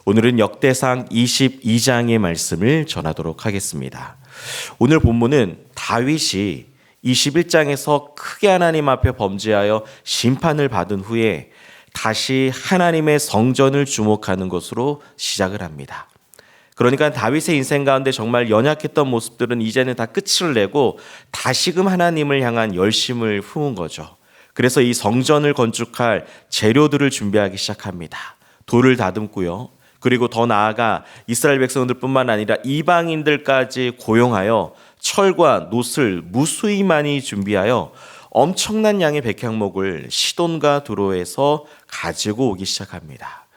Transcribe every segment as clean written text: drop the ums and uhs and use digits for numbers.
오늘은 역대상 22장의 말씀을 전하도록 하겠습니다. 오늘 본문은 다윗이 21장에서 크게 하나님 앞에 범죄하여 심판을 받은 후에 다시 하나님의 성전을 주목하는 것으로 시작을 합니다. 그러니까 다윗의 인생 가운데 정말 연약했던 모습들은 이제는 다 끝을 내고 다시금 하나님을 향한 열심을 품은 거죠. 그래서 이 성전을 건축할 재료들을 준비하기 시작합니다. 돌을 다듬고요. 그리고 더 나아가 이스라엘 백성들뿐만 아니라 이방인들까지 고용하여 철과 놋을 무수히 많이 준비하여 엄청난 양의 백향목을 시돈과 두로에서 가지고 오기 시작합니다.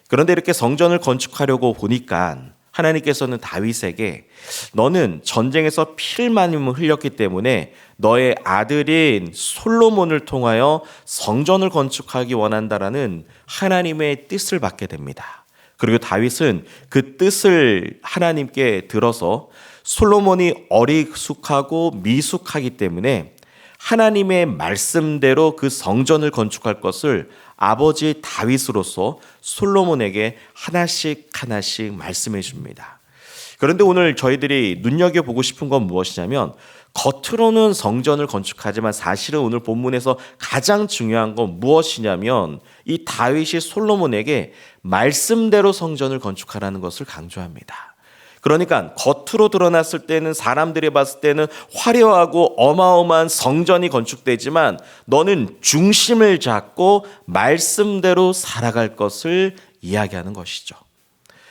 그런데 이렇게 성전을 건축하려고 보니까 하나님께서는 다윗에게 너는 전쟁에서 피를 많이 흘렸기 때문에 너의 아들인 솔로몬을 통하여 성전을 건축하기 원한다라는 하나님의 뜻을 받게 됩니다. 그리고 다윗은 그 뜻을 하나님께 들어서 솔로몬이 어리숙하고 미숙하기 때문에 하나님의 말씀대로 그 성전을 건축할 것을 아버지 다윗으로서 솔로몬에게 하나씩 말씀해 줍니다. 그런데 오늘 저희들이 눈여겨보고 싶은 건 무엇이냐면 겉으로는 성전을 건축하지만 사실은 오늘 본문에서 가장 중요한 건 무엇이냐면 이 다윗이 솔로몬에게 말씀대로 성전을 건축하라는 것을 강조합니다. 그러니까 겉으로 드러났을 때는 사람들이 봤을 때는 화려하고 어마어마한 성전이 건축되지만 너는 중심을 잡고 말씀대로 살아갈 것을 이야기하는 것이죠.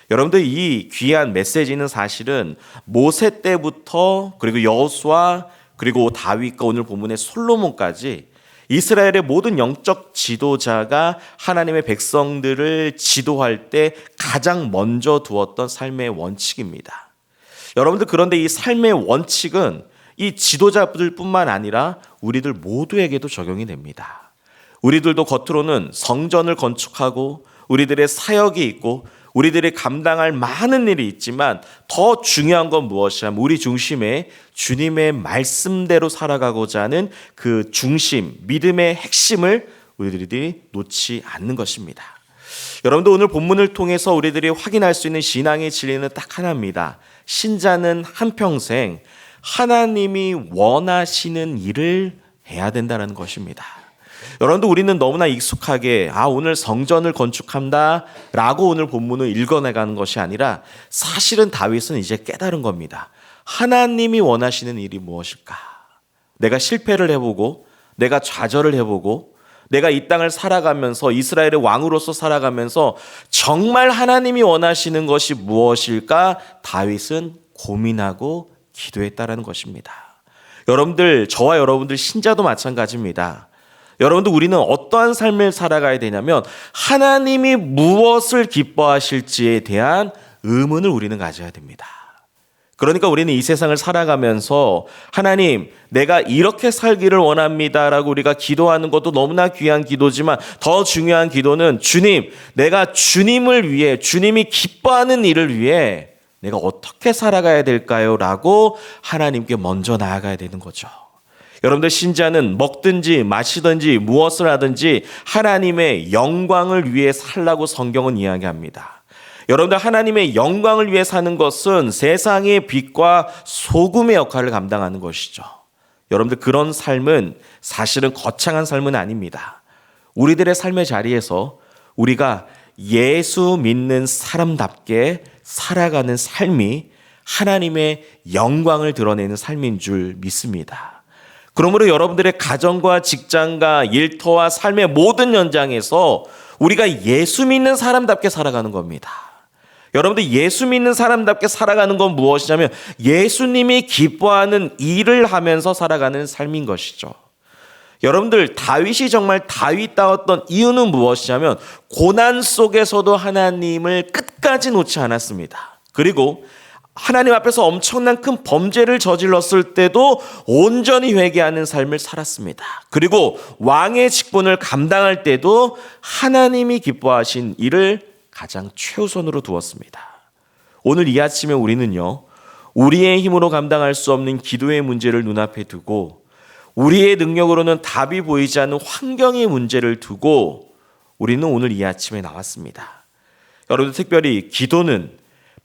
여러분들 이 귀한 메시지는 사실은 모세 때부터 그리고 여호수아 그리고 다윗과 오늘 본문의 솔로몬까지 이스라엘의 모든 영적 지도자가 하나님의 백성들을 지도할 때 가장 먼저 두었던 삶의 원칙입니다. 여러분들 그런데 이 삶의 원칙은 이 지도자들뿐만 아니라 우리들 모두에게도 적용이 됩니다. 우리들도 겉으로는 성전을 건축하고 우리들의 사역이 있고 우리들이 감당할 많은 일이 있지만 더 중요한 건 무엇이냐면 우리 중심에 주님의 말씀대로 살아가고자 하는 그 중심, 믿음의 핵심을 우리들이 놓지 않는 것입니다. 여러분들 오늘 본문을 통해서 우리들이 확인할 수 있는 신앙의 진리는 딱 하나입니다. 신자는 한평생 하나님이 원하시는 일을 해야 된다는 것입니다. 여러분들 우리는 너무나 익숙하게 오늘 성전을 건축한다 라고 오늘 본문을 읽어내가는 것이 아니라 사실은 다윗은 이제 깨달은 겁니다. 하나님이 원하시는 일이 무엇일까? 내가 실패를 해보고 내가 좌절을 해보고 내가 이 땅을 살아가면서 이스라엘의 왕으로서 살아가면서 정말 하나님이 원하시는 것이 무엇일까? 다윗은 고민하고 기도했다라는 것입니다. 여러분들 저와 여러분들 신자도 마찬가지입니다. 여러분들 우리는 어떠한 삶을 살아가야 되냐면 하나님이 무엇을 기뻐하실지에 대한 의문을 우리는 가져야 됩니다. 그러니까 우리는 이 세상을 살아가면서 하나님 내가 이렇게 살기를 원합니다라고 우리가 기도하는 것도 너무나 귀한 기도지만 더 중요한 기도는 주님 내가 주님을 위해 주님이 기뻐하는 일을 위해 내가 어떻게 살아가야 될까요? 라고 하나님께 먼저 나아가야 되는 거죠. 여러분들 신자는 먹든지 마시든지 무엇을 하든지 하나님의 영광을 위해 살라고 성경은 이야기합니다. 여러분들 하나님의 영광을 위해 사는 것은 세상의 빛과 소금의 역할을 감당하는 것이죠. 여러분들 그런 삶은 사실은 거창한 삶은 아닙니다. 우리들의 삶의 자리에서 우리가 예수 믿는 사람답게 살아가는 삶이 하나님의 영광을 드러내는 삶인 줄 믿습니다. 그러므로 여러분들의 가정과 직장과 일터와 삶의 모든 현장에서 우리가 예수 믿는 사람답게 살아가는 겁니다. 여러분들 예수 믿는 사람답게 살아가는 건 무엇이냐면 예수님이 기뻐하는 일을 하면서 살아가는 삶인 것이죠. 여러분들 다윗이 정말 다윗다웠던 이유는 무엇이냐면 고난 속에서도 하나님을 끝까지 놓지 않았습니다. 그리고 하나님 앞에서 엄청난 큰 범죄를 저질렀을 때도 온전히 회개하는 삶을 살았습니다. 그리고 왕의 직분을 감당할 때도 하나님이 기뻐하신 일을 가장 최우선으로 두었습니다. 오늘 이 아침에 우리는요, 우리의 힘으로 감당할 수 없는 기도의 문제를 눈앞에 두고 우리의 능력으로는 답이 보이지 않는 환경의 문제를 두고 우리는 오늘 이 아침에 나왔습니다. 여러분 특별히 기도는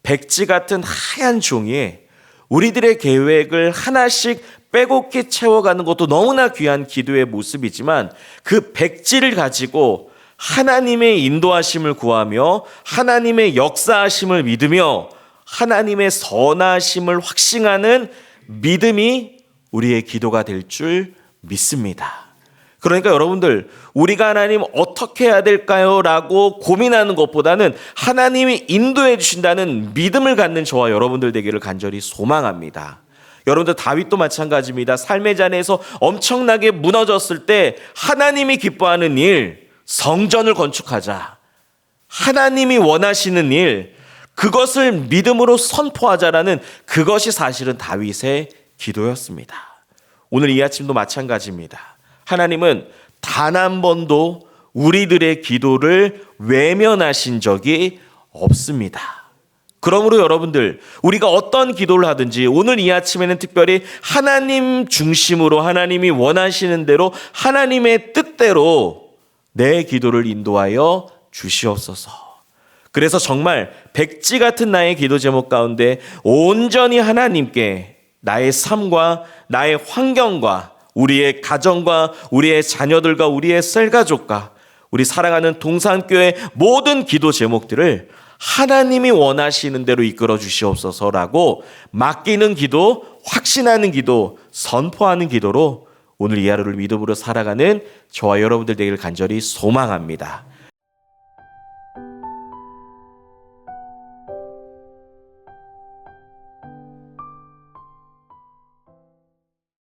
백지 같은 하얀 종이에 우리들의 계획을 하나씩 빼곡히 채워가는 것도 너무나 귀한 기도의 모습이지만 그 백지를 가지고 하나님의 인도하심을 구하며 하나님의 역사하심을 믿으며 하나님의 선하심을 확신하는 믿음이 우리의 기도가 될 줄 믿습니다. 그러니까 여러분들 우리가 하나님 어떻게 해야 될까요? 라고 고민하는 것보다는 하나님이 인도해 주신다는 믿음을 갖는 저와 여러분들 되기를 간절히 소망합니다. 여러분들 다윗도 마찬가지입니다. 삶의 자리에서 엄청나게 무너졌을 때 하나님이 기뻐하는 일, 성전을 건축하자. 하나님이 원하시는 일, 그것을 믿음으로 선포하자라는 그것이 사실은 다윗의 기도였습니다. 오늘 이 아침도 마찬가지입니다. 하나님은 단 한 번도 우리들의 기도를 외면하신 적이 없습니다. 그러므로 여러분들 우리가 어떤 기도를 하든지 오늘 이 아침에는 특별히 하나님 중심으로 하나님이 원하시는 대로 하나님의 뜻대로 내 기도를 인도하여 주시옵소서. 그래서 정말 백지 같은 나의 기도 제목 가운데 온전히 하나님께 나의 삶과 나의 환경과 우리의 가정과 우리의 자녀들과 우리의 셀가족과 우리 사랑하는 동산교회 모든 기도 제목들을 하나님이 원하시는 대로 이끌어 주시옵소서라고 맡기는 기도, 확신하는 기도, 선포하는 기도로 오늘 이 하루를 믿음으로 살아가는 저와 여러분들 되기를 간절히 소망합니다.